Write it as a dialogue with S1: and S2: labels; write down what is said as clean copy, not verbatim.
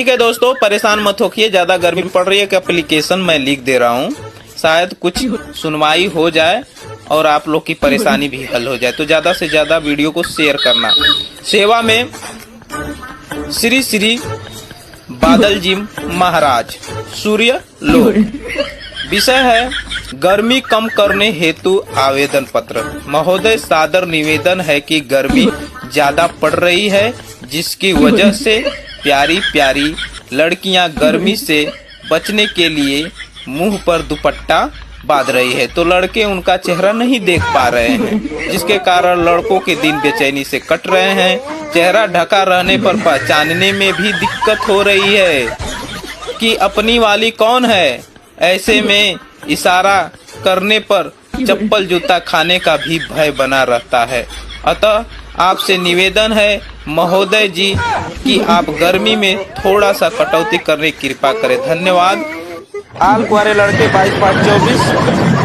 S1: ठीक है दोस्तों, परेशान मत होइए, ज्यादा गर्मी पड़ रही है कि एप्लीकेशन मैं लिख दे रहा हूँ, शायद कुछ सुनवाई हो जाए और आप लोग की परेशानी भी हल हो जाए। तो ज्यादा से ज्यादा वीडियो को शेयर करना। सेवा में श्री श्री बादल जी महाराज, सूर्य लोक। विषय है गर्मी कम करने हेतु आवेदन पत्र। महोदय, सादर निवेदन है कि गर्मी ज्यादा पड़ रही है, जिसकी वजह से प्यारी प्यारी लड़कियां गर्मी से बचने के लिए मुंह पर दुपट्टा बांध रही है, तो लड़के उनका चेहरा नहीं देख पा रहे हैं, जिसके कारण लड़कों के दिन बेचैनी से कट रहे हैं। चेहरा ढका रहने पर पहचानने में भी दिक्कत हो रही है कि अपनी वाली कौन है। ऐसे में इशारा करने पर चप्पल जूता खाने का भी भय बना रहता है। अतः आपसे निवेदन है महोदय जी कि आप गर्मी में थोड़ा सा कटौती करने की कृपा करें। धन्यवाद। आल कुंवारे लड़के 22/5/24।